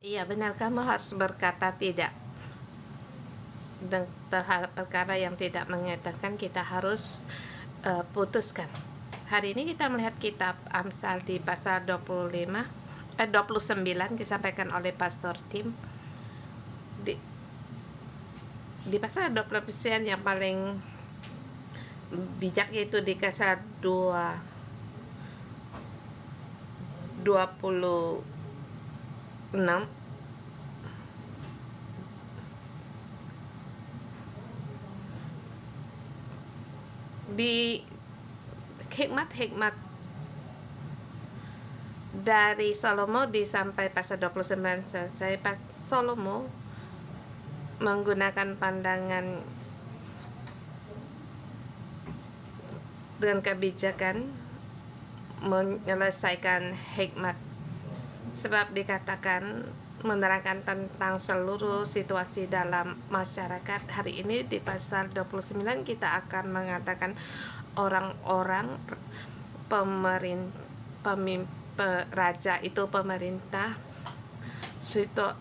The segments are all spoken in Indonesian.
Iya benar, kamu harus berkata tidak terhadap perkara yang tidak mengenakan. Kita harus putuskan. Hari ini kita melihat kitab Amsal di pasal 29 disampaikan oleh Pastor Tim. Di pasal 29 yang paling bijak yaitu di pasal 26. Di hikmat-hikmat dari Salomo sampai pasal 29 selesai. Salomo menggunakan pandangan dengan kebijakan menyelesaikan hikmat, sebab dikatakan menerangkan tentang seluruh situasi dalam masyarakat. Hari ini di pasal 29 kita akan mengatakan orang-orang raja itu pemerintah, suatu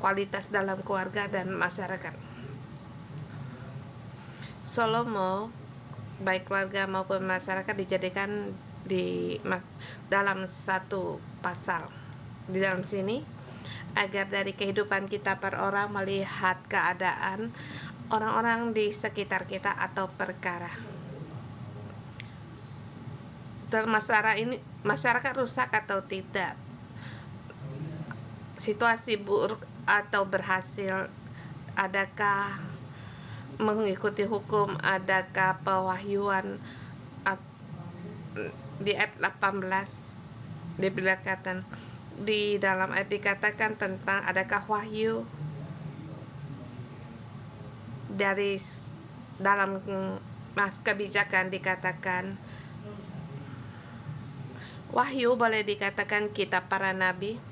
kualitas dalam keluarga dan masyarakat. Salomo baik keluarga maupun masyarakat dijadikan dalam satu pasal di dalam sini, agar dari kehidupan kita per orang melihat keadaan orang-orang di sekitar kita atau perkara. Masyarakat rusak atau tidak, situasi buruk atau berhasil, adakah mengikuti hukum, adakah pewahyuan. Di ayat 18 diberkatakan, di dalam ayat dikatakan tentang adakah wahyu. Dari dalam kebijakan dikatakan wahyu boleh dikatakan kitab para nabi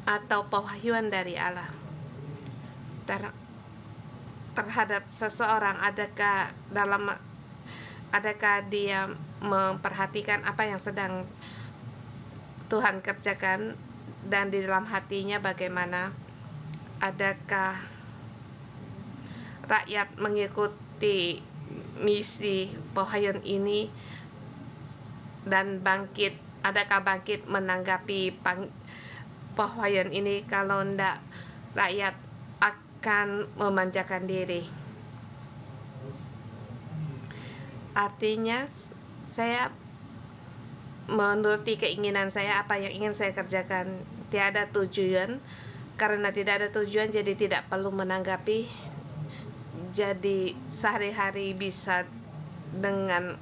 atau pewahyuan dari Allah terhadap seseorang. Adakah dia memperhatikan apa yang sedang Tuhan kerjakan, dan di dalam hatinya bagaimana? Adakah rakyat mengikuti misi pewahyuan ini dan bangkit? Adakah bangkit menanggapi pewahyuan ini? Kalau tidak, rakyat akan memanjakan diri. Artinya saya menuruti keinginan saya, apa yang ingin saya kerjakan, tiada tujuan. Karena tidak ada tujuan, jadi tidak perlu menanggapi. Jadi sehari-hari bisa dengan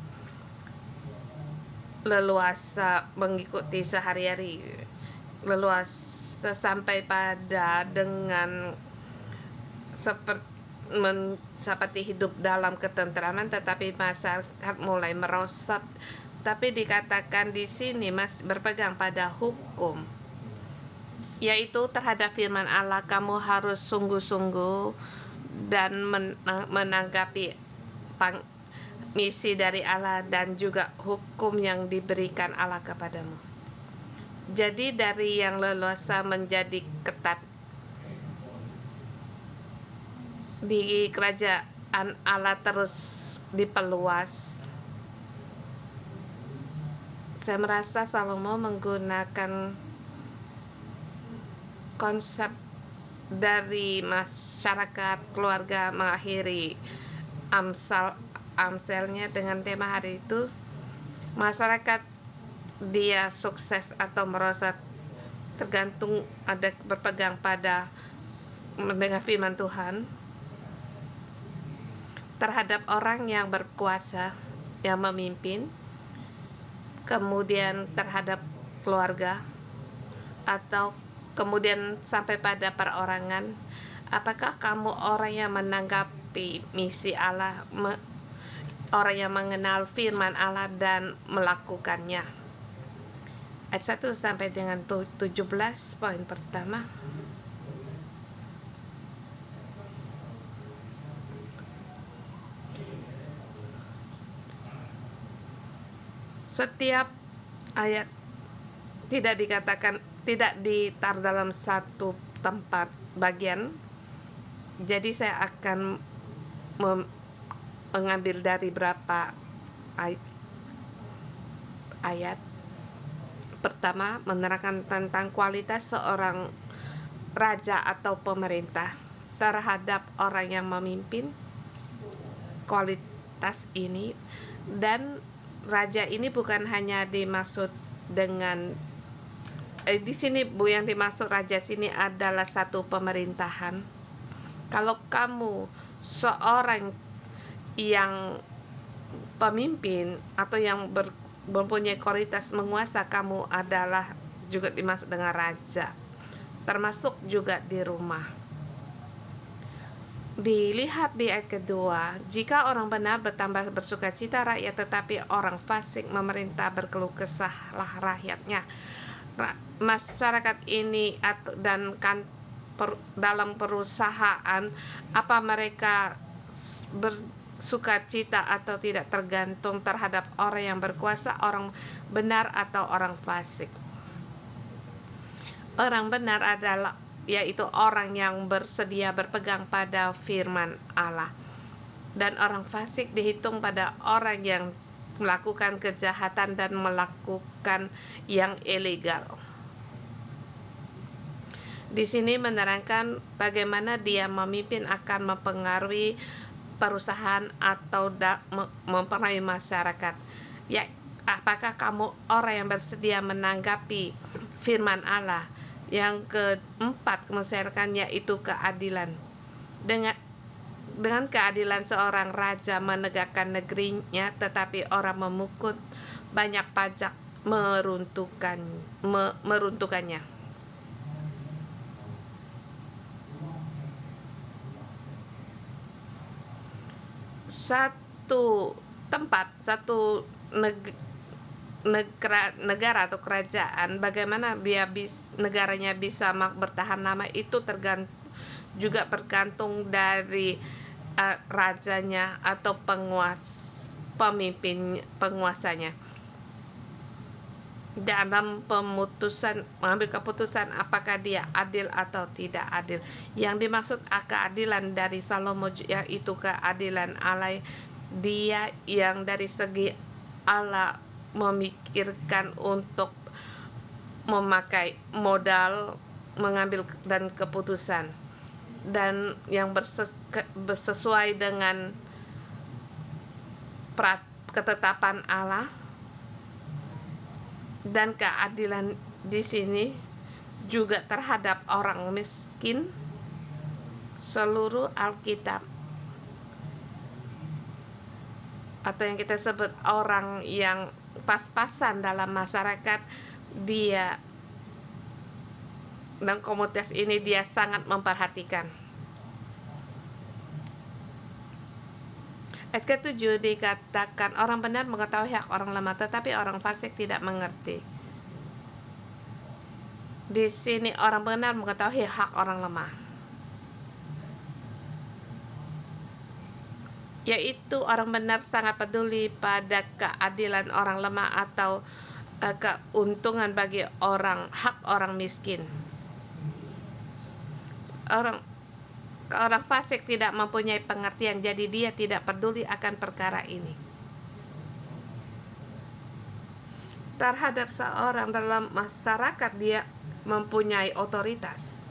leluasa mengikuti sehari-hari, leluasa sampai pada dengan seperti hidup dalam ketentraman, tetapi masyarakat mulai merosot. Tapi dikatakan di sini berpegang pada hukum, yaitu terhadap firman Allah. Kamu harus sungguh-sungguh dan menanggapi misi dari Allah dan juga hukum yang diberikan Allah kepadamu. Jadi dari yang leluasa menjadi ketat. Di kerajaan Allah terus diperluas. Saya merasa Salomo menggunakan konsep dari masyarakat keluarga mengakhiri Amselnya dengan tema hari itu, masyarakat dia sukses atau merosot tergantung ada berpegang pada mendengar firman Tuhan terhadap orang yang berkuasa, yang memimpin, kemudian terhadap keluarga, atau kemudian sampai pada perorangan. Apakah kamu orang yang menanggapi misi Allah, orang yang mengenal firman Allah dan melakukannya? Ayat 1 sampai dengan 17, poin pertama. Setiap ayat tidak dikatakan tidak ditaruh dalam satu tempat bagian. Jadi saya akan mengambil dari berapa ayat. Pertama, menerangkan tentang kualitas seorang raja atau pemerintah terhadap orang yang memimpin. Kualitas ini, dan raja ini bukan hanya dimaksud dengan di sini yang dimaksud raja sini adalah satu pemerintahan. Kalau kamu seorang yang pemimpin atau yang mempunyai kualitas menguasa, kamu adalah juga dimaksud dengan raja, termasuk juga di rumah. Dilihat di ayat kedua, jika orang benar bertambah bersukacita rakyat, tetapi orang fasik memerintah berkeluh kesahlah rakyatnya. Masyarakat ini dan dalam perusahaan, apa mereka bersukacita atau tidak tergantung terhadap orang yang berkuasa, orang benar atau orang fasik. Orang benar adalah yaitu orang yang bersedia berpegang pada firman Allah, dan orang fasik dihitung pada orang yang melakukan kejahatan dan melakukan yang ilegal. Di sini menerangkan bagaimana dia memimpin akan mempengaruhi perusahaan atau mempengaruhi masyarakat. Ya, apakah kamu orang yang bersedia menanggapi firman Allah? Yang keempat, misalkan, yaitu keadilan. Dengan keadilan seorang raja menegakkan negerinya, tetapi orang memukul banyak pajak meruntuhkannya. Satu tempat, satu negara atau kerajaan, bagaimana negaranya bisa bertahan lama, itu juga bergantung dari rajanya atau penguasanya dalam mengambil keputusan apakah dia adil atau tidak adil. Yang dimaksud keadilan dari Salomo yaitu keadilan Allah, dia yang dari segi Allah memikirkan untuk memakai modal mengambil dan keputusan, dan yang sesuai dengan ketetapan Allah. Dan keadilan di sini juga terhadap orang miskin. Seluruh Alkitab atau yang kita sebut orang yang pas-pasan dalam masyarakat, dia dan komunitas ini dia sangat memperhatikan. Ayat ke-7 dikatakan orang benar mengetahui hak orang lemah, tetapi orang fasik tidak mengerti. Di sini orang benar mengetahui hak orang lemah, yaitu orang benar sangat peduli pada keadilan orang lemah atau keuntungan bagi hak orang miskin. Orang fasik tidak mempunyai pengertian, jadi dia tidak peduli akan perkara ini. Terhadap seorang dalam masyarakat, dia mempunyai otoritas.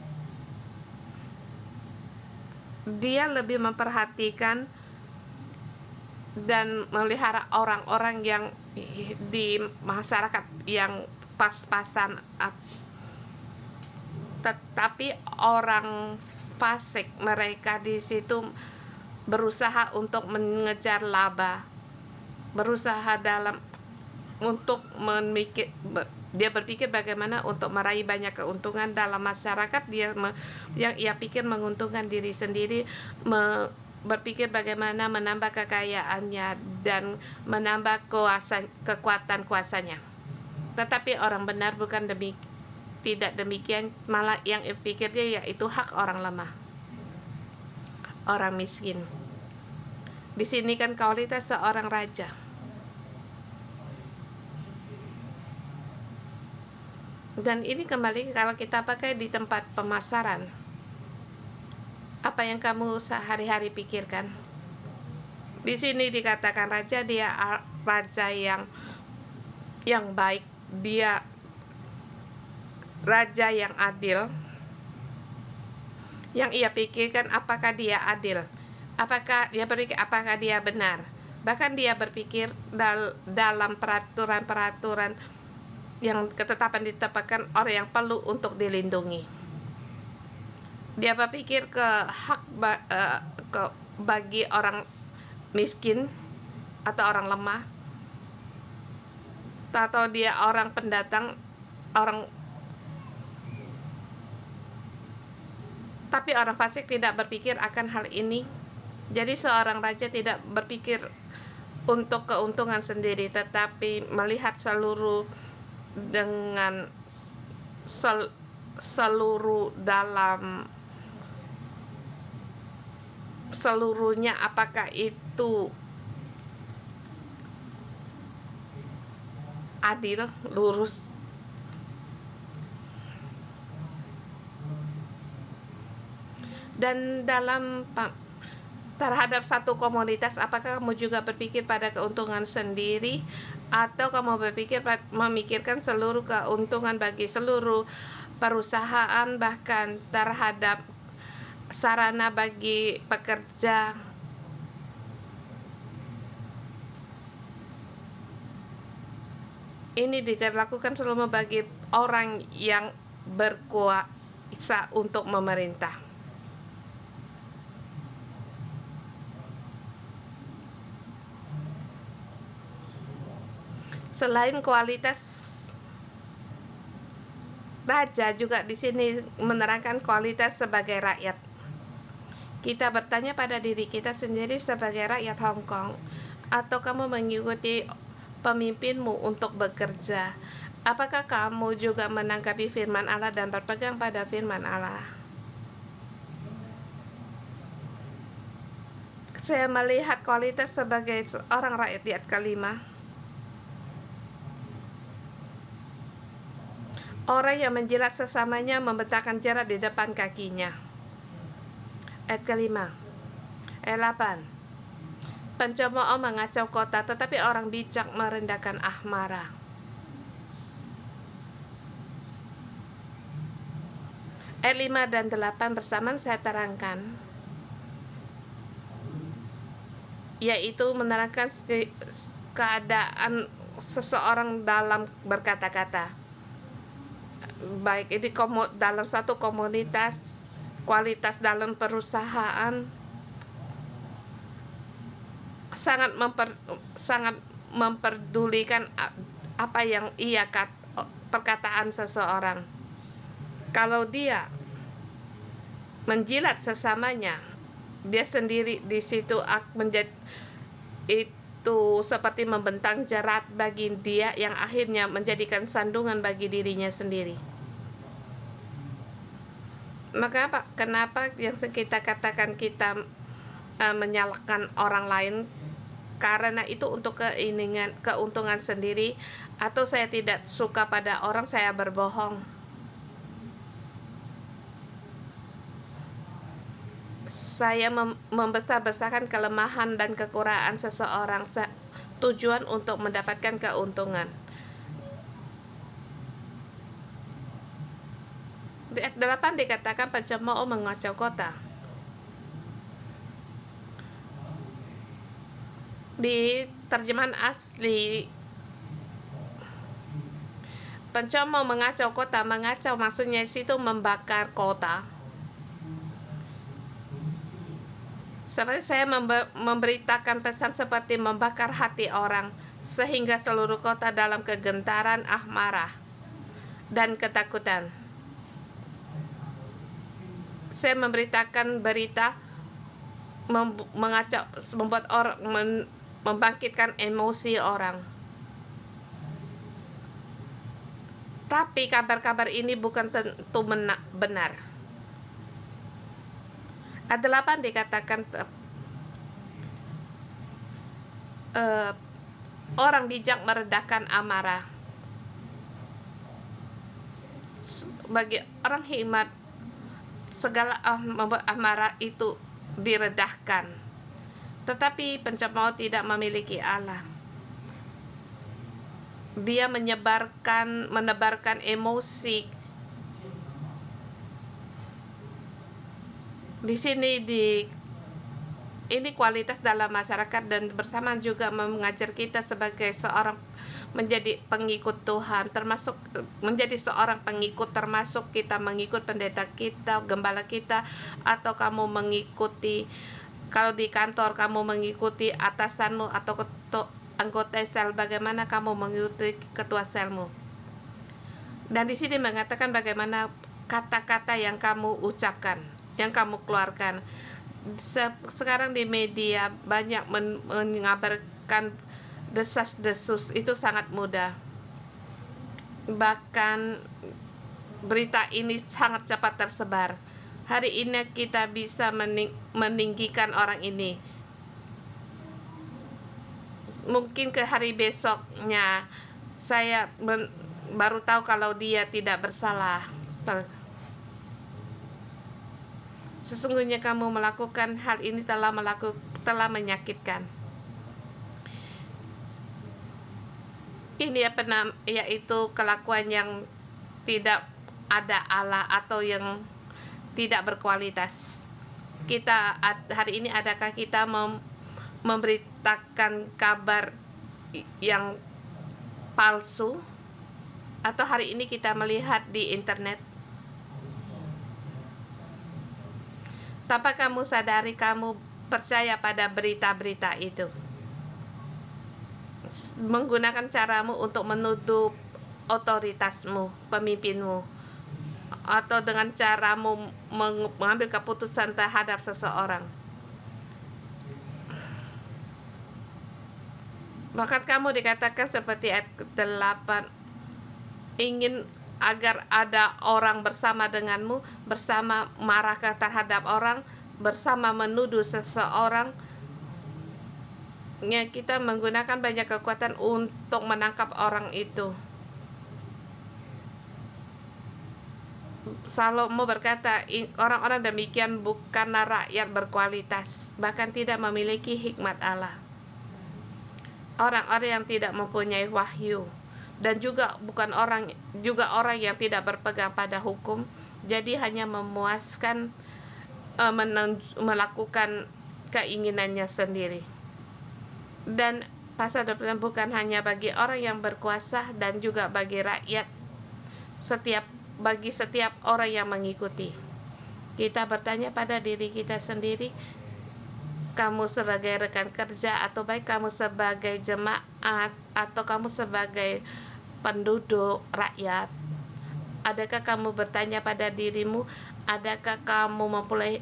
Dia lebih memperhatikan dan melihara orang-orang yang di masyarakat yang pas-pasan. Tetapi orang fasik, mereka di situ berusaha untuk mengejar laba, berusaha untuk dia berpikir bagaimana untuk meraih banyak keuntungan dalam masyarakat. Yang ia pikir menguntungkan diri sendiri, berpikir bagaimana menambah kekayaannya dan menambah kekuatan kuasanya. Tetapi orang benar bukan tidak demikian, malah yang pikir dia yaitu hak orang lemah, orang miskin. Di sini kan kualitas seorang raja. Dan ini kembali kalau kita pakai di tempat pemasaran. Apa yang kamu sehari-hari pikirkan? Di sini dikatakan raja, dia raja yang baik, dia raja yang adil. Yang ia pikirkan, apakah dia adil? Apakah dia berpikir apakah dia benar? Bahkan dia berpikir dalam peraturan-peraturan yang ketetapan ditetapkan orang yang perlu untuk dilindungi. Dia berpikir bagi orang miskin atau orang lemah, atau dia orang pendatang, tapi orang fasik tidak berpikir akan hal ini. Jadi seorang raja tidak berpikir untuk keuntungan sendiri, tetapi melihat seluruh dengan seluruh dalam seluruhnya, apakah itu adil, lurus. Dan dalam terhadap satu komunitas, apakah kamu juga berpikir pada keuntungan sendiri, atau kamu memikirkan seluruh keuntungan bagi seluruh perusahaan, bahkan terhadap sarana bagi pekerja? Ini dilakukan selalu bagi orang yang berkuasa untuk memerintah. Selain kualitas, raja juga di sini menerangkan kualitas sebagai rakyat. Kita bertanya pada diri kita sendiri sebagai rakyat Hong Kong, atau kamu mengikuti pemimpinmu untuk bekerja? Apakah kamu juga menanggapi firman Allah dan berpegang pada firman Allah? Saya melihat kualitas sebagai seorang rakyat di ayat kelima. Orang yang menjilat sesamanya membentangkan jerat di depan kakinya. Ayat kelima. Ayat 8. Pencemooh mengacau kota, tetapi orang bijak merendahkan ahmara. Ayat 5 dan 8 bersamaan saya terangkan, yaitu menerangkan keadaan seseorang dalam berkata-kata, baik ini dalam satu komunitas, kualitas dalam perusahaan, sangat memperdulikan apa yang perkataan seseorang. Kalau dia menjilat sesamanya, dia sendiri di situ menjadi itu seperti membentang jerat bagi dia, yang akhirnya menjadikan sandungan bagi dirinya sendiri. Maka kenapa yang kita katakan kita menyalahkan orang lain? Karena itu untuk keuntungan sendiri, atau saya tidak suka pada orang, saya berbohong. Saya membesar-besarkan kelemahan dan kekurangan seseorang tujuan untuk mendapatkan keuntungan. Di ayat 8 dikatakan pencemooh mengacau kota. Di terjemahan asli, pencemooh mengacau kota, mengacau maksudnya situ membakar kota. Seperti saya memberitakan pesan seperti membakar hati orang, sehingga seluruh kota dalam kegentaran, amarah, dan ketakutan. Saya memberitakan berita mengacau, membuat orang membangkitkan emosi orang. Tapi kabar-kabar ini bukan tentu benar. Ayat 8 dikatakan orang bijak meredakan amarah. bagi orang hikmat segala amarah itu diredahkan. Tetapi pencemooh tidak memiliki Allah. Dia menebarkan emosi. Di sini ini kualitas dalam masyarakat, dan bersamaan juga mengajar kita sebagai seorang menjadi pengikut Tuhan, termasuk menjadi seorang pengikut, termasuk kita mengikut pendeta kita, gembala kita, atau kamu mengikuti, kalau di kantor kamu mengikuti atasanmu atau anggota sel, bagaimana kamu mengikuti ketua selmu. Dan di sini mengatakan bagaimana kata-kata yang kamu ucapkan, yang kamu keluarkan. Sekarang di media banyak mengabarkan desas-desus, itu sangat mudah. Bahkan berita ini sangat cepat tersebar. Hari ini kita bisa meninggikan orang ini. Mungkin ke hari besoknya saya baru tahu kalau dia tidak bersalah. Sesungguhnya kamu melakukan hal ini telah menyakitkan. Ini yaitu kelakuan yang tidak ada Allah atau yang tidak berkualitas. Kita hari ini, adakah kita memberitakan kabar yang palsu? Atau hari ini kita melihat di internet, tanpa kamu sadari kamu percaya pada berita-berita itu, menggunakan caramu untuk menuduh otoritasmu, pemimpinmu, atau dengan caramu mengambil keputusan terhadap seseorang. Bahkan kamu dikatakan seperti ayat 8, ingin agar ada orang bersama denganmu, bersama marah terhadap orang, bersama menuduh seseorang. Kita menggunakan banyak kekuatan untuk menangkap orang itu. Salomo berkata, orang-orang demikian bukanlah rakyat berkualitas, bahkan tidak memiliki hikmat Allah. Orang-orang yang tidak mempunyai wahyu, dan juga orang yang tidak berpegang pada hukum, jadi hanya memuaskan melakukan keinginannya sendiri. Dan pasal 20 bukan hanya bagi orang yang berkuasa, dan juga bagi rakyat, bagi setiap orang yang mengikuti. Kita bertanya pada diri kita sendiri, kamu sebagai rekan kerja, atau baik kamu sebagai jemaat, atau kamu sebagai penduduk rakyat, adakah kamu bertanya pada dirimu, adakah kamu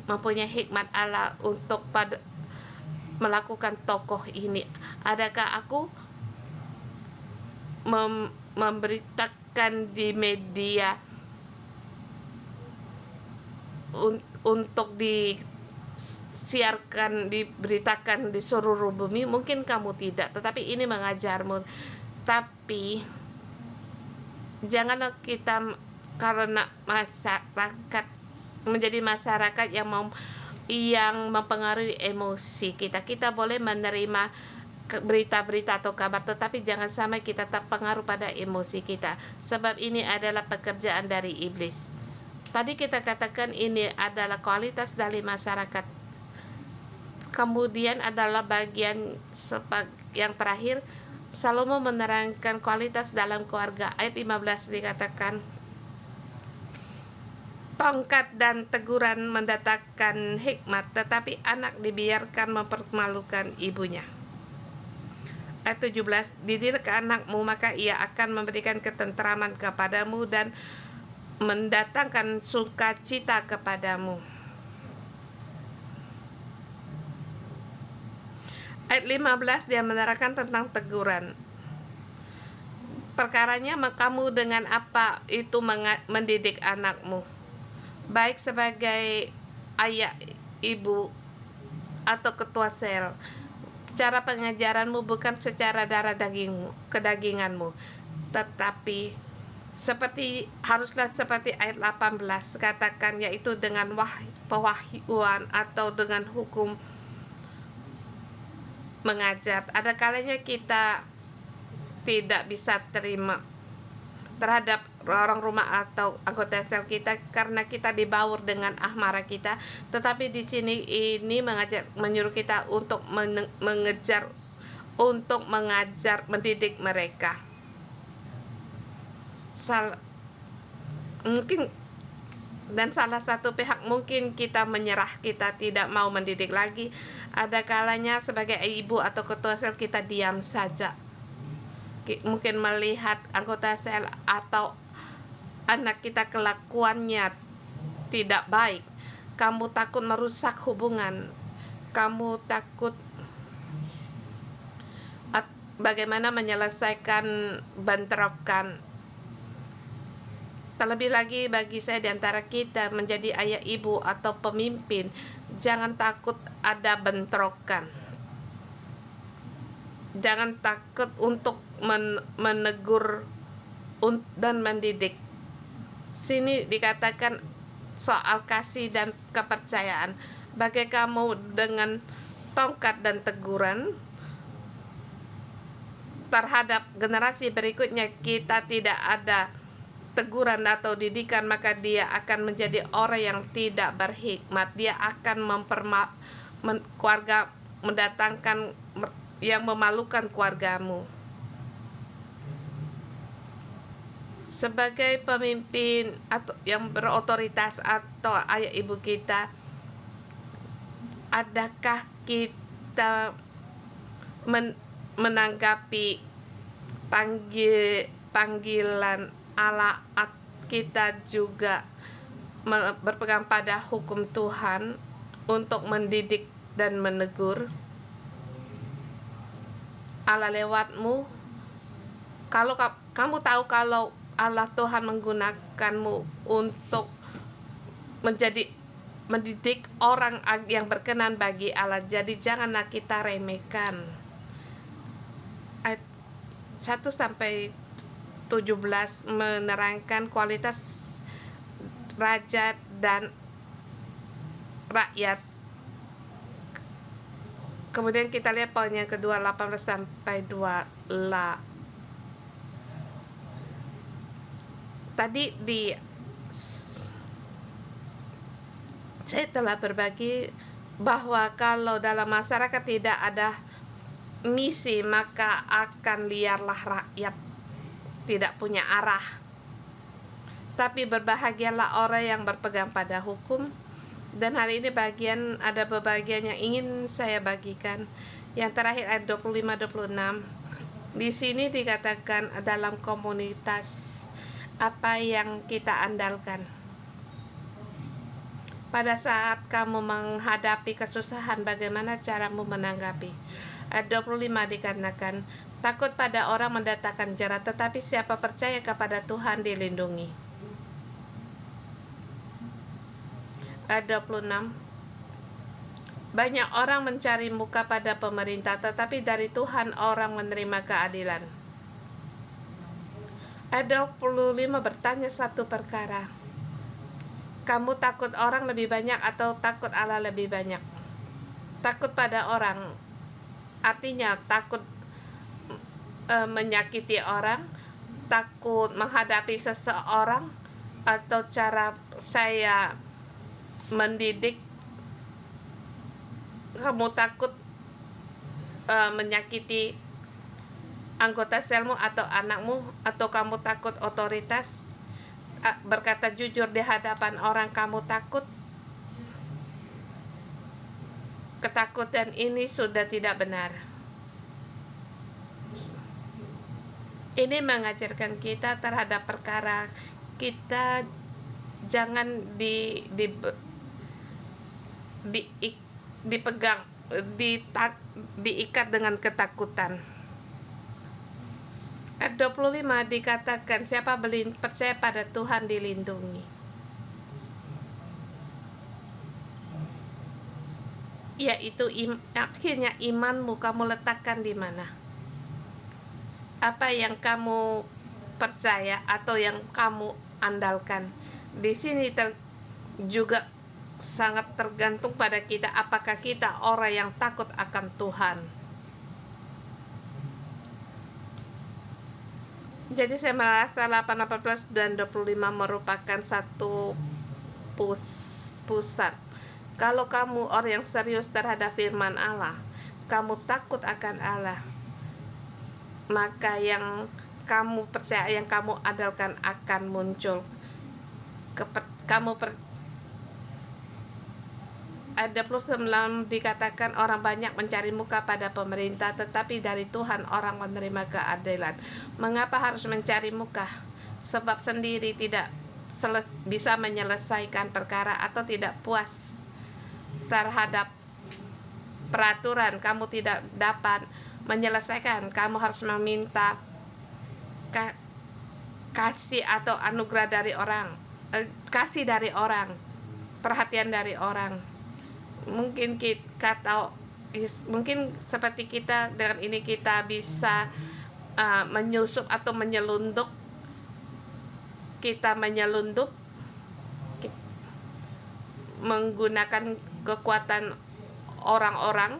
mempunyai hikmat Allah untuk melakukan tokoh ini? Adakah aku memberitakan di media untuk disiarkan, diberitakan di seluruh bumi? Mungkin kamu tidak, tetapi ini mengajarmu. Tapi janganlah kita karena masyarakat menjadi masyarakat yang mempengaruhi emosi kita. Kita boleh menerima berita-berita atau kabar, tetapi jangan sampai kita terpengaruh pada emosi kita, sebab ini adalah pekerjaan dari iblis. Tadi kita katakan ini adalah kualitas dari masyarakat. Kemudian adalah bagian yang terakhir, Salomo menerangkan kualitas dalam keluarga. Ayat 15 dikatakan, tongkat dan teguran mendatangkan hikmat, tetapi anak dibiarkan mempermalukan ibunya. Ayat 17, dididik anakmu, maka ia akan memberikan ketentraman kepadamu dan mendatangkan sukacita kepadamu. Ayat 15 dia menerangkan tentang teguran. Perkaranya, kamu dengan apa itu mendidik anakmu, baik sebagai ayah, ibu, atau ketua sel. Cara pengajaranmu bukan secara darah dagingmu, kedaginganmu, tetapi haruslah seperti ayat 18 katakan, yaitu dengan pewahyuan atau dengan hukum mengajar. Ada kalanya kita tidak bisa terima terhadap orang rumah atau anggota sel kita karena kita dibaur dengan amarah kita, tetapi di sini ini menyuruh kita untuk mengajar, mendidik mereka. Mungkin dan salah satu pihak mungkin kita menyerah, kita tidak mau mendidik lagi. Ada kalanya sebagai ibu atau ketua sel kita diam saja. Mungkin melihat anggota sel atau anak kita kelakuannya tidak baik. Kamu takut merusak hubungan. Kamu takut bagaimana menyelesaikan bentrokan. Terlebih lagi bagi saya di antara kita menjadi ayah ibu atau pemimpin, jangan takut ada bentrokan. Jangan takut untuk menegur dan mendidik. Sini dikatakan soal kasih dan kepercayaan. Bagi kamu dengan tongkat dan teguran terhadap generasi berikutnya, kita tidak ada teguran atau didikan, maka dia akan menjadi orang yang tidak berhikmat. Dia akan keluarga mendatangkan yang memalukan keluargamu. Sebagai pemimpin atau yang berotoritas atau ayah ibu kita, adakah kita menanggapi panggilan Allah? Kita juga berpegang pada hukum Tuhan untuk mendidik dan menegur Allah lewatmu. Kalau kamu tahu kalau Allah Tuhan menggunakanmu untuk mendidik orang yang berkenan bagi Allah, jadi janganlah kita remehkan. Ayat 1-17 menerangkan kualitas raja dan rakyat. Kemudian kita lihat poin yang kedua, 18-20. Tadi saya telah berbagi bahwa kalau dalam masyarakat tidak ada misi, maka akan liarlah rakyat, tidak punya arah. Tapi berbahagialah orang yang berpegang pada hukum. Dan hari ini ada bagian yang ingin saya bagikan. Yang terakhir ayat 25-26. Di sini dikatakan dalam komunitas apa yang kita andalkan. Pada saat kamu menghadapi kesusahan, bagaimana caramu menanggapi? Ayat 25 dikatakan, takut pada orang mendatangkan jerat, tetapi siapa percaya kepada Tuhan dilindungi. Ayat 26, banyak orang mencari muka pada pemerintah, tetapi dari Tuhan orang menerima keadilan. Ayat 25 bertanya satu perkara, kamu takut orang lebih banyak atau takut Allah lebih banyak? Takut pada orang artinya takut menyakiti orang, takut menghadapi seseorang, atau cara saya mendidik, kamu takut menyakiti anggota selmu atau anakmu, atau kamu takut otoritas, berkata jujur di hadapan orang kamu takut. Ketakutan ini sudah tidak benar. Ini mengajarkan kita terhadap perkara kita jangan diikat dengan ketakutan. Ayat 25 dikatakan siapa percaya pada Tuhan dilindungi. Yaitu akhirnya imanmu kamu letakkan di mana? Apa yang kamu percaya atau yang kamu andalkan. Di sini juga sangat tergantung pada kita, apakah kita orang yang takut akan Tuhan. Jadi saya merasa 8, 18, dan 25 merupakan satu pusat. Kalau kamu orang yang serius terhadap firman Allah, kamu takut akan Allah, maka yang kamu percaya, yang kamu andalkan akan muncul. Ayat 29 dikatakan orang banyak mencari muka pada pemerintah, tetapi dari Tuhan orang menerima keadilan. Mengapa harus mencari muka? Sebab sendiri tidak bisa menyelesaikan perkara atau tidak puas terhadap peraturan, kamu tidak dapat menyelesaikan. Kamu harus meminta kasih atau anugerah dari orang, kasih dari orang, perhatian dari orang. Mungkin mungkin seperti kita dengan ini kita bisa menyusup atau menyelundup. Kita menyelundup menggunakan kekuatan orang-orang.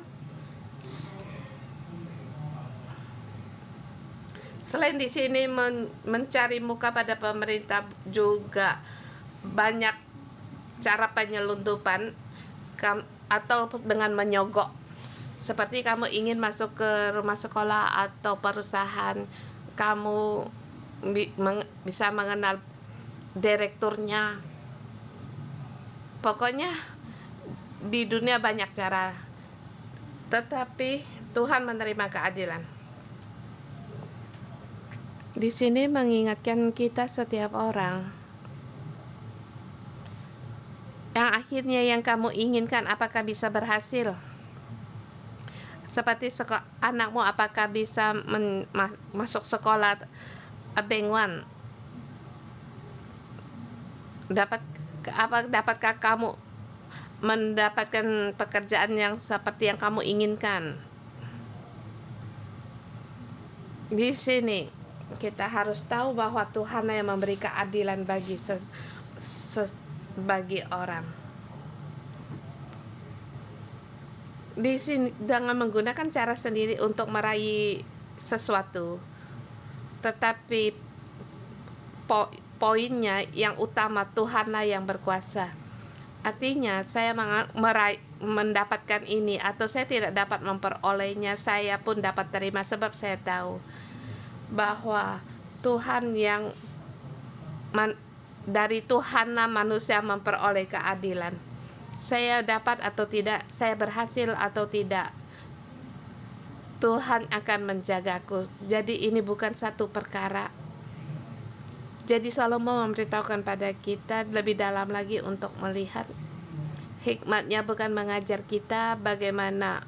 Selain di sini mencari muka pada pemerintah, juga banyak cara penyelundupan atau dengan menyogok. Seperti kamu ingin masuk ke rumah sekolah atau perusahaan, kamu bisa mengenal direkturnya. Pokoknya di dunia banyak cara, tetapi Tuhan menerima keadilan. Di sini mengingatkan kita setiap orang yang akhirnya yang kamu inginkan apakah bisa berhasil? Seperti anakmu apakah bisa masuk sekolah Bengwan? Dapatkah kamu mendapatkan pekerjaan yang seperti yang kamu inginkan? Di sini kita harus tahu bahwa Tuhan yang memberi keadilan bagi bagi orang. Di sini jangan menggunakan cara sendiri untuk meraih sesuatu, tetapi poinnya yang utama, Tuhanlah yang berkuasa. Artinya saya mendapatkan ini atau saya tidak dapat memperolehnya, saya pun dapat terima sebab saya tahu bahwa Tuhan yang dari Tuhanlah manusia memperoleh keadilan. Saya dapat atau tidak, saya berhasil atau tidak, Tuhan akan menjagaku. Jadi ini bukan satu perkara. Jadi Salomo memberitahukan pada kita lebih dalam lagi untuk melihat hikmatnya, bukan mengajar kita bagaimana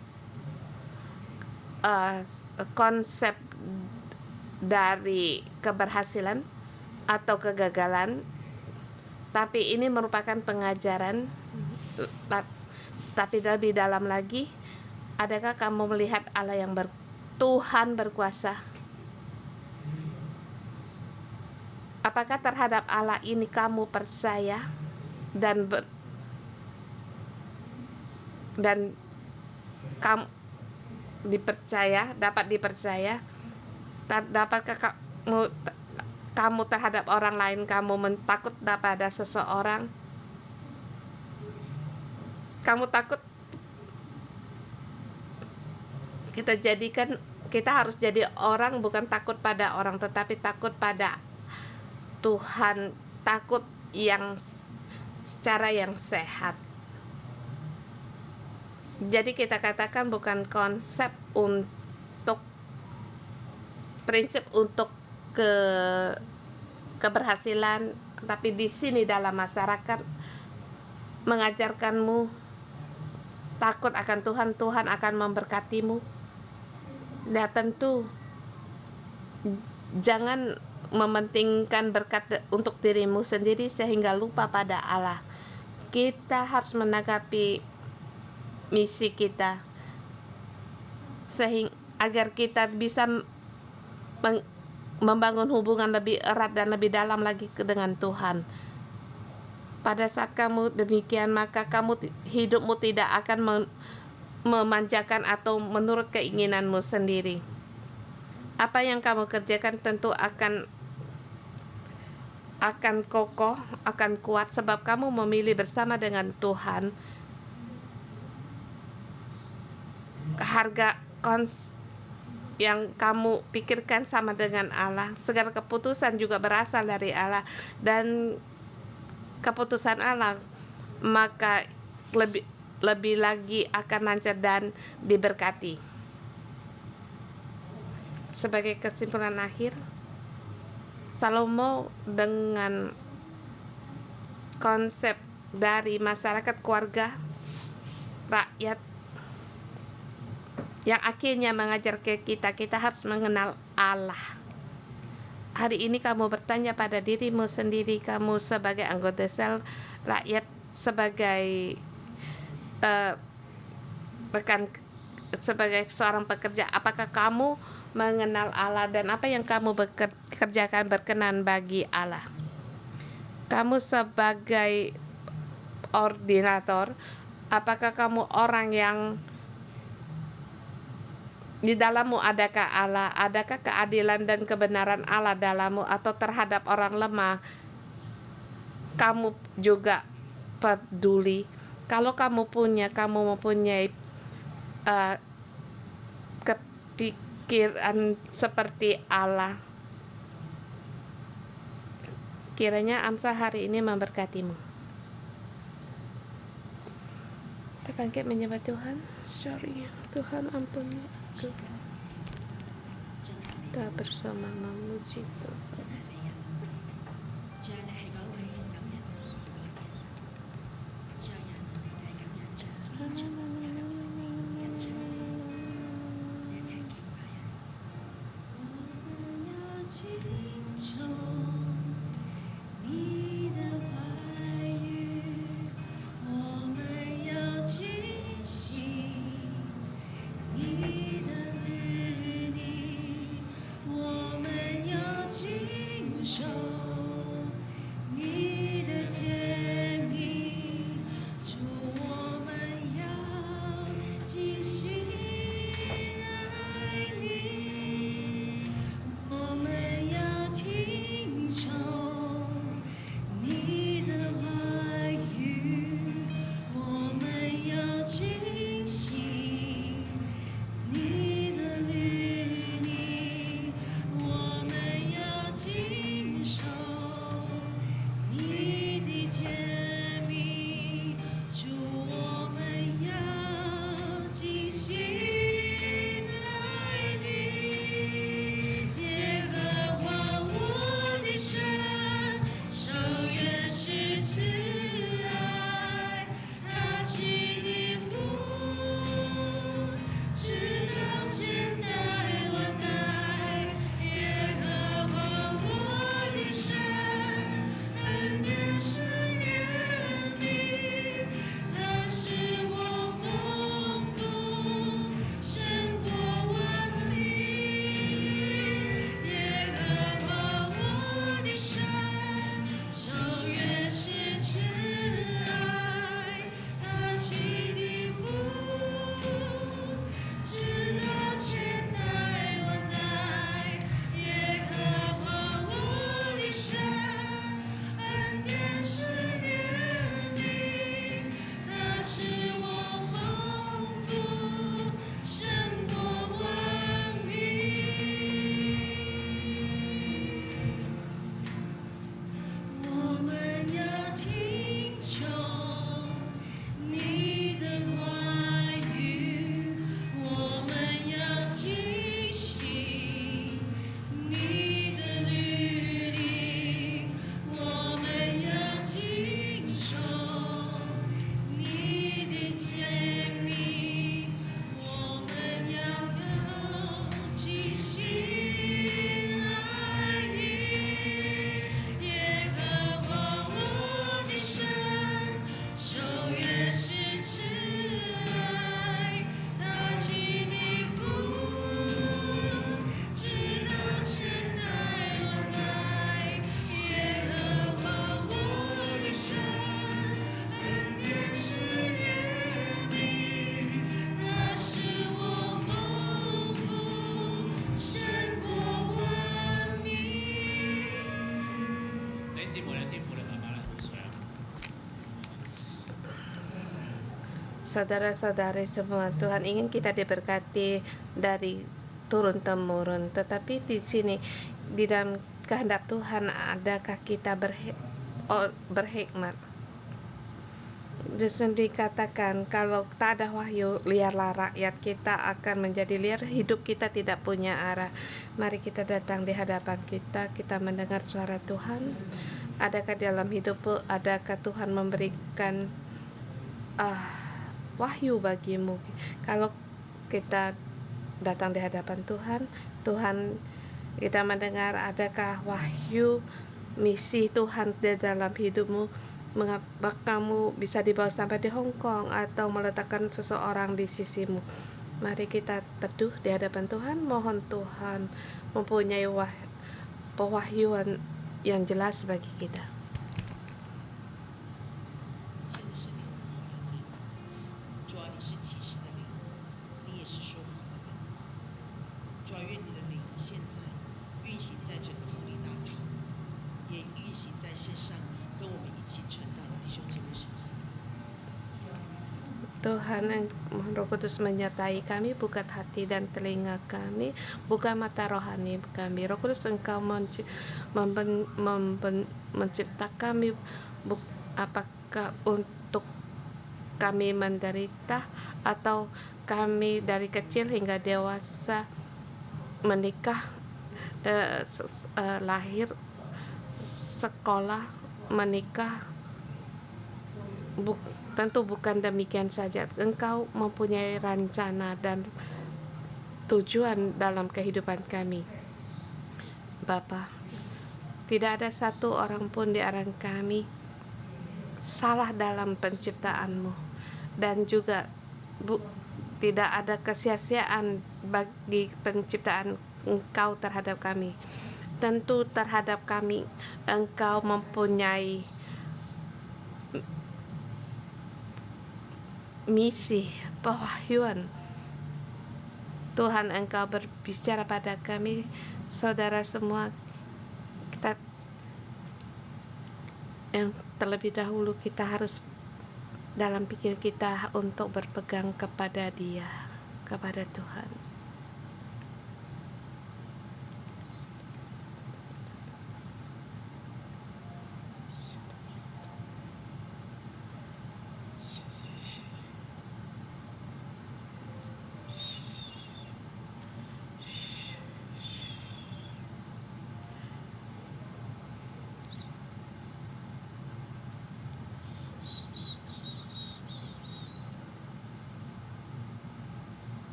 konsep dari keberhasilan atau kegagalan, tapi ini merupakan pengajaran. Tapi lebih dalam lagi, adakah kamu melihat Allah yang Tuhan berkuasa? Apakah terhadap Allah ini kamu percaya dan kamu dapat dipercaya? Dapatkah kamu terhadap orang lain, kamu takut pada seseorang? Kamu takut, kita harus jadi orang bukan takut pada orang, tetapi takut pada Tuhan, takut yang secara yang sehat. Jadi kita katakan bukan konsep untuk prinsip untuk keberhasilan, tapi di sini dalam masyarakat mengajarkanmu takut akan Tuhan, Tuhan akan memberkatimu. Dan tentu jangan mementingkan berkat untuk dirimu sendiri sehingga lupa pada Allah. Kita harus menanggapi misi kita agar kita bisa membangun hubungan lebih erat dan lebih dalam lagi dengan Tuhan. Pada saat kamu demikian, maka hidupmu tidak akan memanjakan atau menurut keinginanmu sendiri. Apa yang kamu kerjakan tentu akan kokoh, akan kuat, sebab kamu memilih bersama dengan Tuhan. Harga yang kamu pikirkan sama dengan Allah. Segala keputusan juga berasal dari Allah, dan keputusan Allah maka lebih lagi akan lancar dan diberkati. Sebagai kesimpulan akhir, Salomo dengan konsep dari masyarakat, keluarga, rakyat, yang akhirnya mengajar ke kita harus mengenal Allah. Hari ini kamu bertanya pada dirimu sendiri, kamu sebagai anggota sel, rakyat, sebagai sebagai seorang pekerja, apakah kamu mengenal Allah dan apa yang kamu kerjakan berkenan bagi Allah? Kamu sebagai ordinator, apakah kamu orang yang di dalammu adakah Allah? Adakah keadilan dan kebenaran Allah dalammu? Atau terhadap orang lemah kamu juga peduli? Kalau kamu mempunyai kepikiran seperti Allah, kiranya Amsal hari ini memberkatimu. Kita bangkit menyembah Tuhan. Sorry, Tuhan ampuni aku. Kita bersama memuji Tuhan. Saudara-saudari semua, Tuhan ingin kita diberkati dari turun-temurun, tetapi di sini di dalam kehendak Tuhan adakah kita berhikmat? Justru dikatakan kalau tak ada wahyu, liarlah rakyat, kita akan menjadi liar, hidup kita tidak punya arah. Mari kita datang di hadapan kita mendengar suara Tuhan. Adakah dalam hidupmu, adakah Tuhan memberikan wahyu bagimu? Kalau kita datang di hadapan Tuhan kita mendengar adakah wahyu misi Tuhan di dalam hidupmu, mengapa kamu bisa dibawa sampai di Hong Kong atau meletakkan seseorang di sisimu. Mari kita teduh di hadapan Tuhan, mohon Tuhan mempunyai pewahyuan yang jelas bagi kita. Tuhan, Roh Kudus menyertai kami, buka hati dan telinga kami, buka mata rohani kami. Roh Kudus, Engkau mencipta kami, apakah untuk kami menderita atau kami dari kecil hingga dewasa menikah, lahir, sekolah, menikah. Tentu bukan demikian saja. Engkau mempunyai rencana dan tujuan dalam kehidupan kami, Bapa. Tidak ada satu orang pun di antara kami salah dalam penciptaan-Mu, dan juga tidak ada kesia-siaan bagi penciptaan Engkau terhadap kami. Tentu terhadap kami Engkau mempunyai misi, pewahyuan. Tuhan, Engkau berbicara pada kami, saudara semua. Kita yang terlebih dahulu kita harus dalam pikir kita untuk berpegang kepada Dia, kepada Tuhan.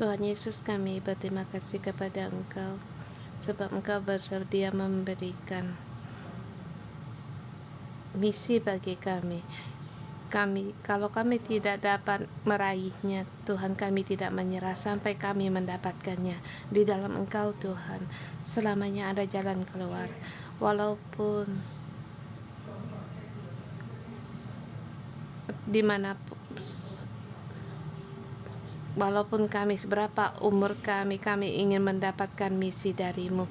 Tuhan Yesus, kami berterima kasih kepada Engkau sebab Engkau bersedia memberikan misi bagi kami. Kalau kami tidak dapat meraihnya, Tuhan, kami tidak menyerah sampai kami mendapatkannya. Di dalam Engkau, Tuhan, selamanya ada jalan keluar. Walaupun kami seberapa umur kami ingin mendapatkan misi dari-Mu.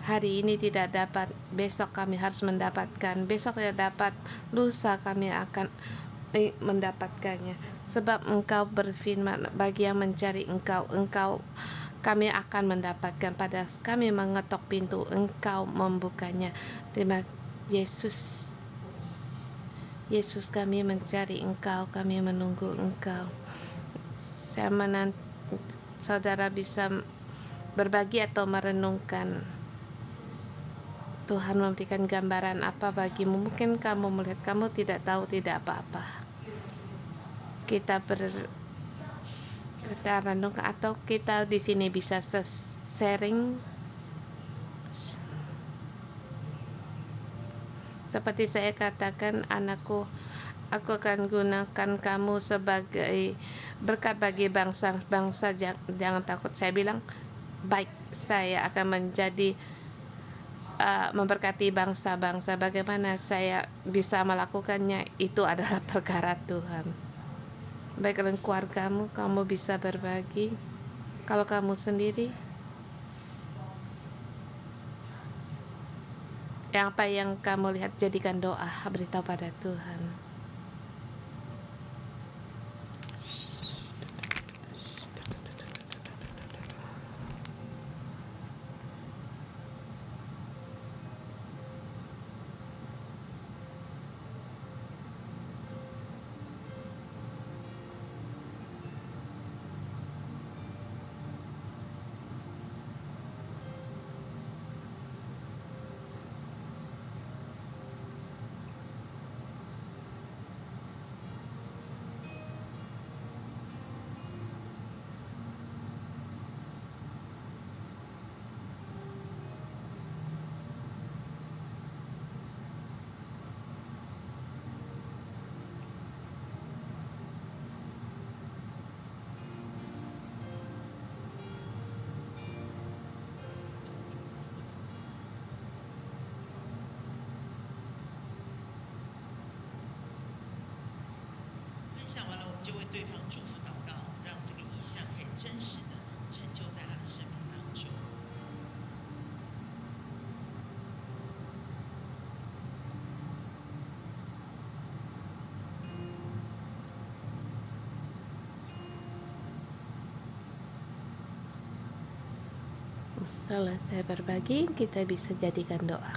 Hari ini tidak dapat, besok kami harus mendapatkan, besok tidak dapat, lusa kami akan mendapatkannya. Sebab Engkau berfirman, bagi yang mencari Engkau kami akan mendapatkan. Pada kami mengetok pintu, Engkau membukanya. Terima Yesus, Yesus, kami mencari Engkau, kami menunggu Engkau. Saya menanti saudara bisa berbagi atau merenungkan. Tuhan memberikan gambaran apa bagimu. Mungkin kamu melihat, kamu tidak tahu, tidak apa-apa. Kita renung atau kita di sini bisa sharing. Seperti saya katakan, anakku, aku akan gunakan kamu sebagai berkat bagi bangsa-bangsa. Jangan takut. Saya bilang, baik, saya akan menjadi memberkati bangsa-bangsa. Bagaimana saya bisa melakukannya, itu adalah perkara Tuhan. Baik dengan keluargamu, kamu bisa berbagi. Kalau kamu sendiri, apa yang kamu lihat, jadikan doa, beritahu pada Tuhan. Setelah saya berbagi, kita bisa jadikan doa.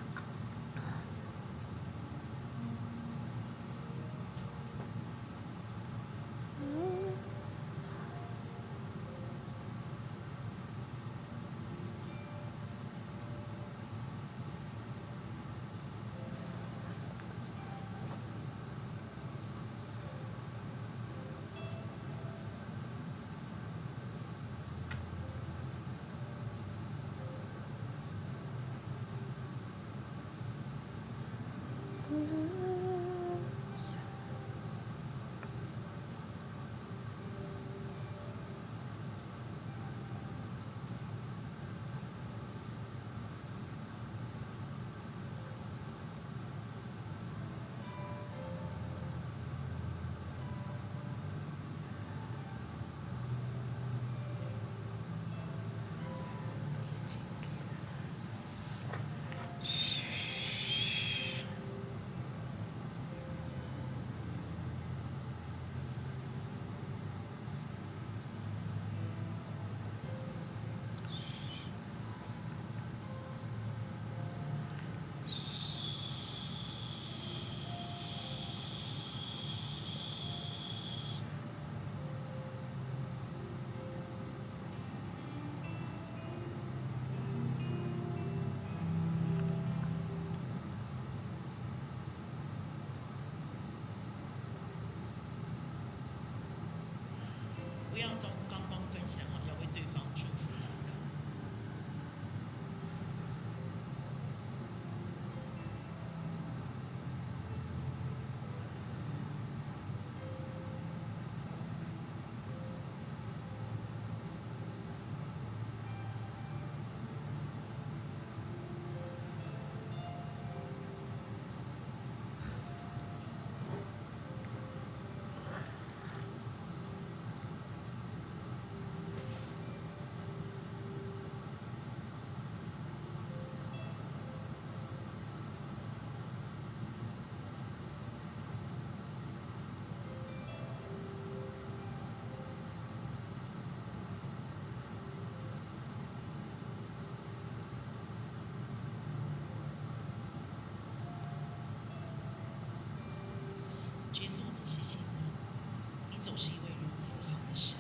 耶稣，我们谢谢你，你总是一位如此好的神。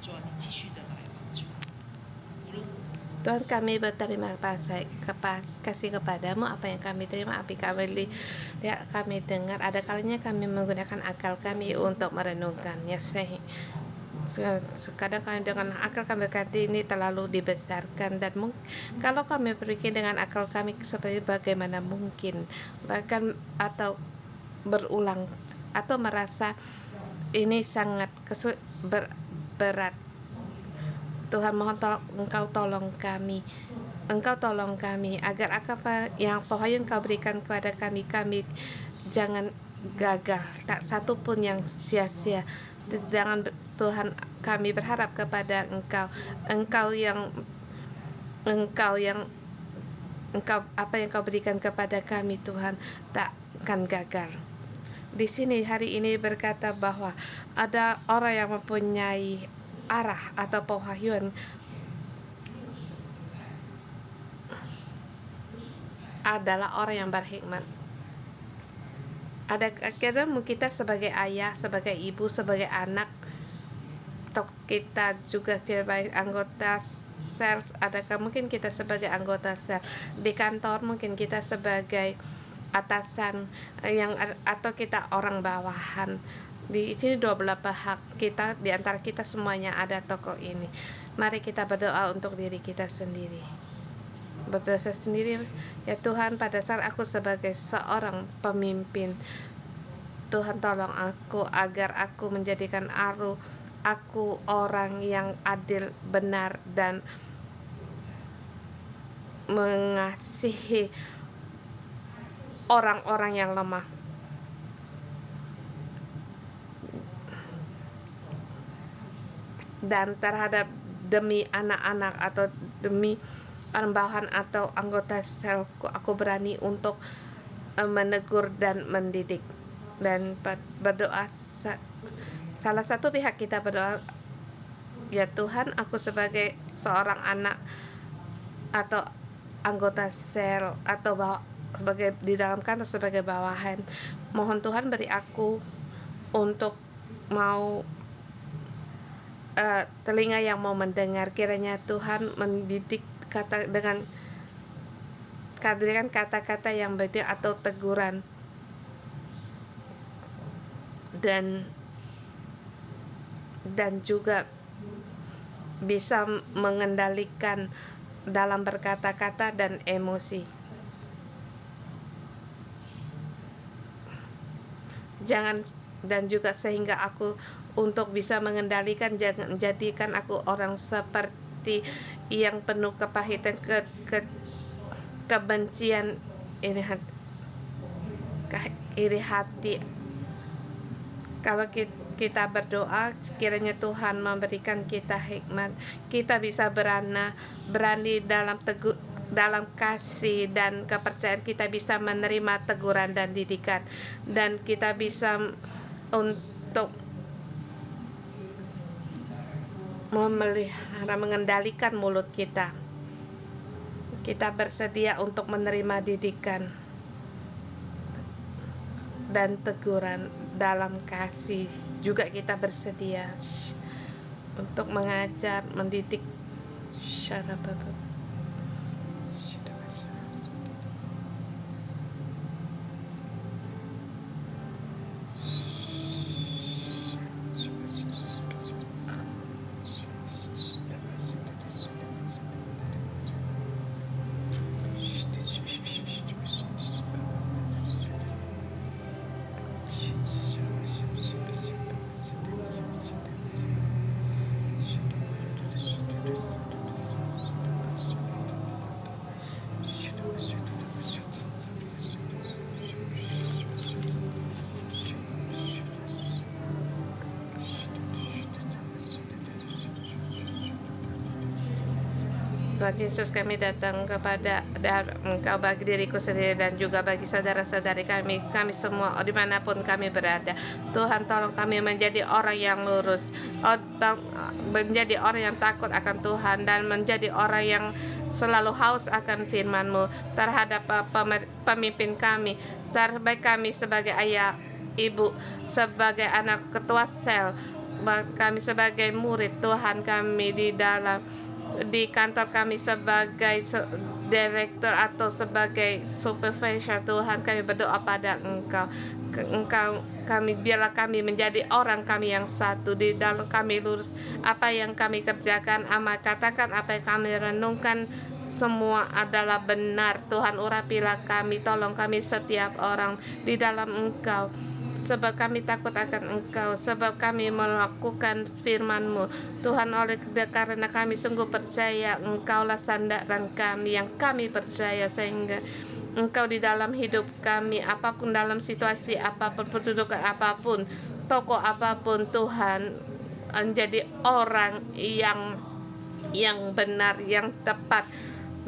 主啊，你继续的来帮助我，无论 Tuhan, kami berterima kasih kepadamu. Apa yang kami terima, apa yang kami dengar, ada kalanya kami menggunakan akal kami untuk merenungkannya. Kadang kami dengan akal kami berkata ini terlalu dibesarkan, dan kalau kami berpikir dengan akal kami seperti bagaimana mungkin, bahkan atau berulang atau merasa ini sangat berat. Tuhan, mohon Engkau tolong kami. Engkau tolong kami agar apa yang pelayan Kau berikan kepada kami jangan gagal, tak satu pun yang sia-sia. Jangan, Tuhan, kami berharap kepada Engkau apa yang Kau berikan kepada kami, Tuhan, tak akan gagal. Di sini hari ini berkata bahwa ada orang yang mempunyai arah atau pewahyuan adalah orang yang berhikmat. Ada kadang kita sebagai ayah, sebagai ibu, sebagai anak, atau kita juga sebagai anggota sel, adakah mungkin kita sebagai anggota sel di kantor, mungkin kita sebagai atasan atau kita orang bawahan. Di sini dua belah pihak kita, di antara kita semuanya ada tokoh ini. Mari kita berdoa untuk diri kita sendiri. Berdoa sendiri, ya Tuhan, pada saat aku sebagai seorang pemimpin, Tuhan tolong aku agar aku menjadikan aku orang yang adil, benar, dan mengasihi orang-orang yang lemah. Dan terhadap demi anak-anak atau demi orang bawahan atau anggota selku, aku berani untuk menegur dan mendidik. Dan berdoa, salah satu pihak kita berdoa, ya Tuhan, aku sebagai seorang anak atau anggota sel atau sebagai di dalam kantor sebagai bawahan, mohon Tuhan beri aku untuk mau telinga yang mau mendengar. Kiranya Tuhan mendidik dengan kata-kata yang baik atau teguran, dan juga bisa mengendalikan dalam berkata-kata dan emosi. Dan juga sehingga aku untuk bisa mengendalikan, jangan jadikan aku orang seperti yang penuh kepahitan, kebencian, iri hati. Kalau kita berdoa, kiranya Tuhan memberikan kita hikmat, kita bisa berani dalam kasih dan kepercayaan, kita bisa menerima teguran dan didikan, dan kita bisa untuk memelihara, mengendalikan mulut kita. Kita bersedia untuk menerima didikan dan teguran dalam kasih. Juga kita bersedia untuk mengajar, mendidik. Tuhan Yesus, kami datang kepada Engkau bagi diriku sendiri dan juga bagi saudara-saudari kami semua dimanapun kami berada. Tuhan, tolong kami menjadi orang yang lurus, menjadi orang yang takut akan Tuhan, dan menjadi orang yang selalu haus akan firman-Mu terhadap pemimpin kami, terbaik kami sebagai ayah ibu, sebagai anak ketua sel, kami sebagai murid Tuhan, kami di kantor kami sebagai direktur atau sebagai supervisor Tuhan, kami berdoa pada Engkau kami, biarlah kami menjadi orang kami yang satu, di dalam kami lurus apa yang kami kerjakan, katakan, apa yang kami renungkan, semua adalah benar. Tuhan, urapilah kami, tolong kami setiap orang di dalam Engkau, sebab kami takut akan Engkau, sebab kami melakukan firman-Mu Tuhan, karena kami sungguh percaya Engkaulah sandaran kami yang kami percaya, sehingga Engkau di dalam hidup kami, apapun, dalam situasi apapun, pendudukan apapun, toko apapun, Tuhan, menjadi orang yang benar, yang tepat,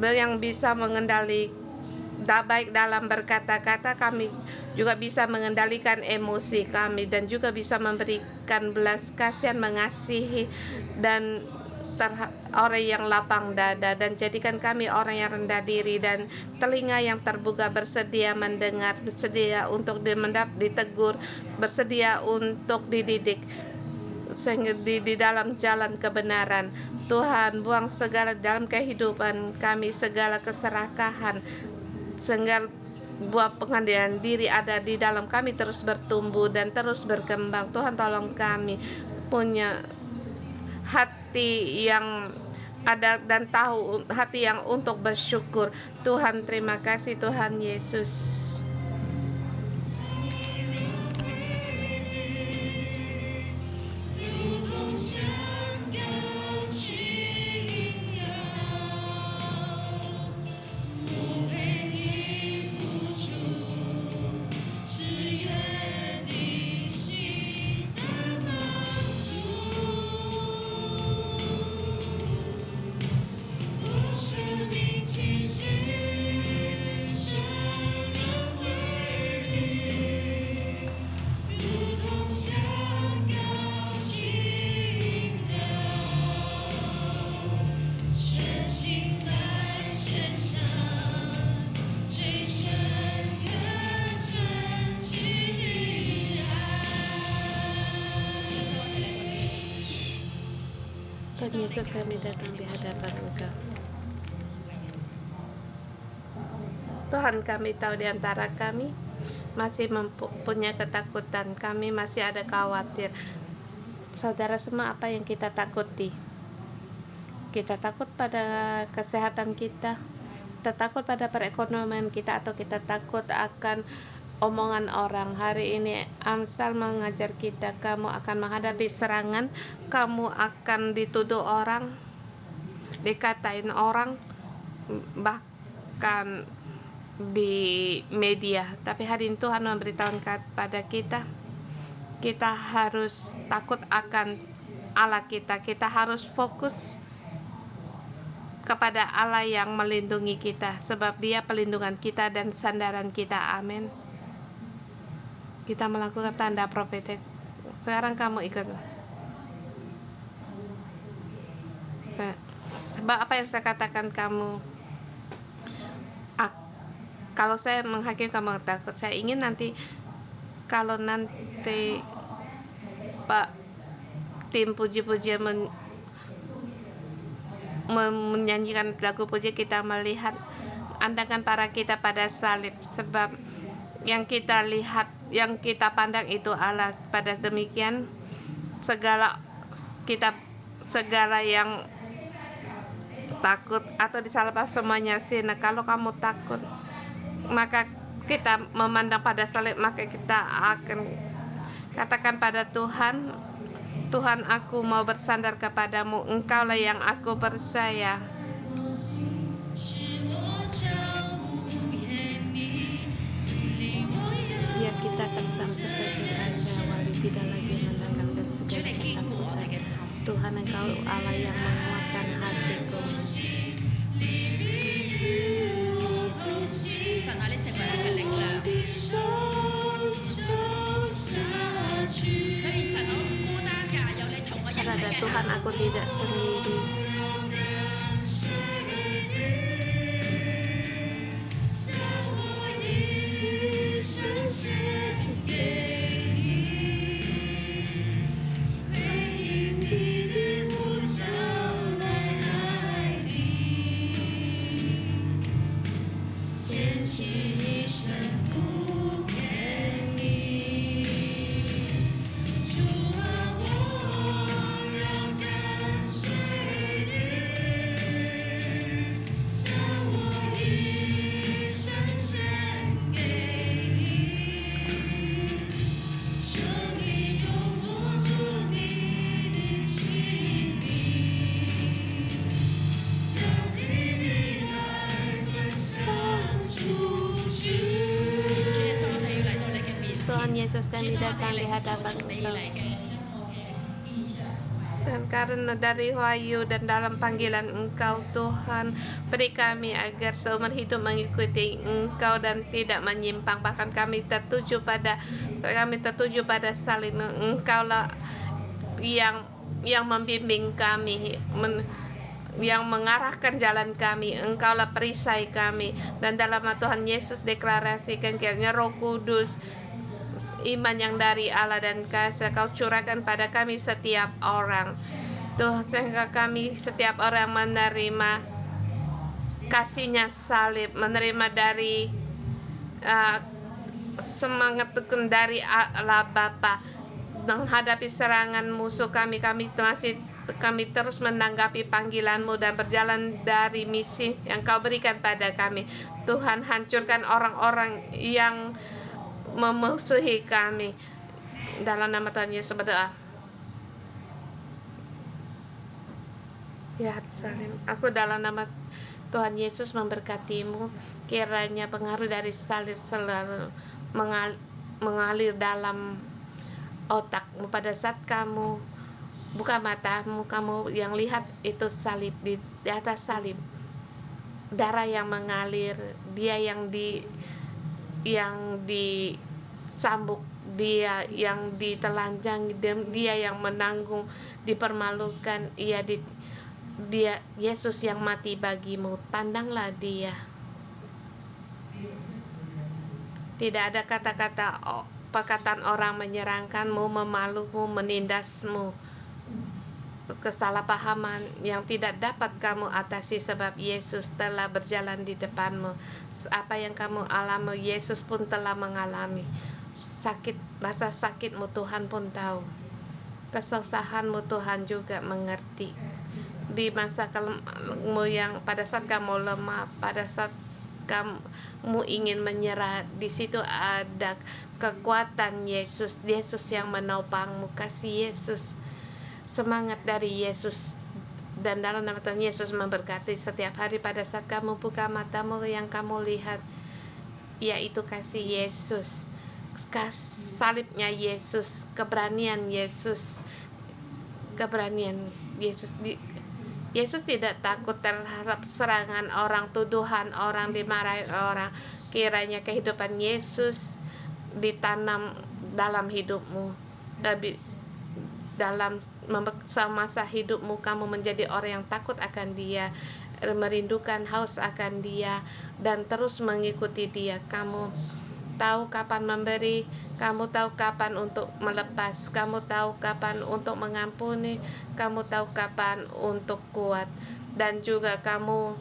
yang bisa mengendali, baik dalam berkata-kata, kami juga bisa mengendalikan emosi kami, dan juga bisa memberikan belas kasihan, mengasihi, dan orang yang lapang dada, dan jadikan kami orang yang rendah diri dan telinga yang terbuka, bersedia mendengar, bersedia untuk ditegur, bersedia untuk dididik, sehingga di dalam jalan kebenaran. Tuhan, buang segala dalam kehidupan kami, segala keserakahan, sehingga buah pengadilan diri ada di dalam kami terus bertumbuh dan terus berkembang. Tuhan, tolong kami punya hati yang ada dan tahu, hati yang untuk bersyukur. Tuhan, terima kasih Tuhan Yesus. Tuhan Yesus, kami datang di hadapan Engkau. Tuhan, kami tahu di antara kami masih mempunyai ketakutan, kami masih ada khawatir. Saudara semua, apa yang kita takuti? Kita takut pada kesehatan kita takut pada perekonomian kita, atau kita takut akan omongan orang. Hari ini Amsal mengajar kita, kamu akan menghadapi serangan, kamu akan dituduh orang, dikatain orang, bahkan di media. Tapi hari ini Tuhan memberitahukan kepada kita harus takut akan Allah kita harus fokus kepada Allah yang melindungi kita, sebab Dia pelindungan kita dan sandaran kita. Amin. Kita melakukan tanda profetik. Sekarang kamu ikut. Sebab apa yang saya katakan, kamu, kalau saya menghakimi kamu takut, saya ingin nanti, kalau nanti Pak tim puji-pujian menyanyikan lagu puji, kita melihat andakan para kita pada salib, sebab yang kita lihat, yang kita pandang itu Allah. Pada demikian segala yang takut atau disalahkan semuanya sina. Kalau kamu takut, maka kita memandang pada salib, maka kita akan katakan pada Tuhan, Tuhan, aku mau bersandar kepadamu, Engkaulah yang aku percaya. Biar kita tentang seperti Raja Wali, tidak lagi menangkan dan segala ketakutan. Tuhan, Engkau Allah yang menguatkan hatiku. Pada Tuhan, aku tidak sendiri. Yesus, 接 kami 纳 datang 你 di 灵使我 hadapan 从地 Engkau. 来嘅。 Dan karena dari wahyu dan dalam panggilan Engkau Tuhan, beri kami agar seumur hidup mengikuti Engkau dan tidak menyimpang. Bahkan kami tertuju pada salib. Engkaulah yang membimbing kami, yang mengarahkan jalan kami. Engkaulah perisai kami. Dan dalam nama Tuhan Yesus deklarasikan kiranya Roh Kudus, iman yang dari Allah dan kasih Kau curahkan pada kami setiap orang, Tuhan, sehingga kami setiap orang menerima kasihnya salib, menerima dari semangat tekun dari Allah Bapa menghadapi serangan musuh kami terus menanggapi panggilan-Mu dan berjalan dari misi yang Kau berikan pada kami. Tuhan, hancurkan orang-orang yang memusuhi kami. Dalam nama Tuhan Yesus berdoa. Ya, salim. Aku dalam nama Tuhan Yesus memberkatimu. Kiranya pengaruh dari salib selalu mengalir dalam otakmu pada saat kamu buka matamu, kamu yang lihat itu salib, di atas salib darah yang mengalir, dia yang dicambuk, dia yang ditelanjang, dia yang menanggung, dipermalukan, dia Yesus yang mati bagimu. Pandanglah dia. Tidak ada kata-kata perkataan orang menyerangkanmu, memalumu, menindasmu, kesalahpahaman yang tidak dapat kamu atasi sebab Yesus telah berjalan di depanmu. Apa yang kamu alami, Yesus pun telah mengalami. Rasa sakitmu Tuhan pun tahu. Kesusahanmu Tuhan juga mengerti. Di masa kamu yang pada saat kamu lemah, pada saat kamu ingin menyerah, di situ ada kekuatan Yesus yang menopangmu. Kasih Yesus, semangat dari Yesus, dan dalam nama Tuhan Yesus memberkati setiap hari pada saat kamu buka matamu, yang kamu lihat yaitu kasih Yesus, salibnya Yesus, keberanian Yesus. Yesus tidak takut terhadap serangan orang, tuduhan orang, dimarahi orang. Kiranya kehidupan Yesus ditanam dalam hidupmu. Dalam masa hidupmu, kamu menjadi orang yang takut akan Dia, merindukan, haus akan Dia, dan terus mengikuti Dia. Kamu tahu kapan memberi, kamu tahu kapan untuk melepas, kamu tahu kapan untuk mengampuni, kamu tahu kapan untuk kuat, dan juga kamu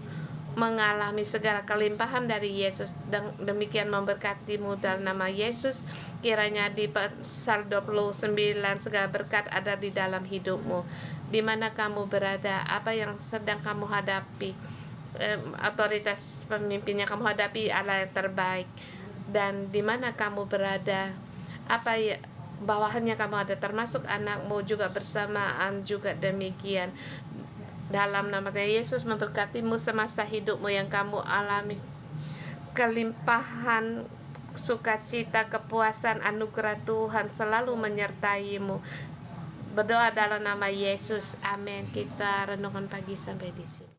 mengalami segala kelimpahan dari Yesus. Dan demikian memberkatimu dalam nama Yesus. Kiranya di pasal 29 segala berkat ada di dalam hidupmu. Di mana kamu berada, apa yang sedang kamu hadapi, otoritas pemimpinnya kamu hadapi Allah yang terbaik. Dan di mana kamu berada, apa ya bawahannya kamu ada, termasuk anakmu juga bersamaan juga demikian. Dalam nama Yesus memberkatimu semasa hidupmu yang kamu alami kelimpahan sukacita, kepuasan, anugerah Tuhan selalu menyertaimu. Berdoa dalam nama Yesus, amin. Kita renungan pagi sampai di sini.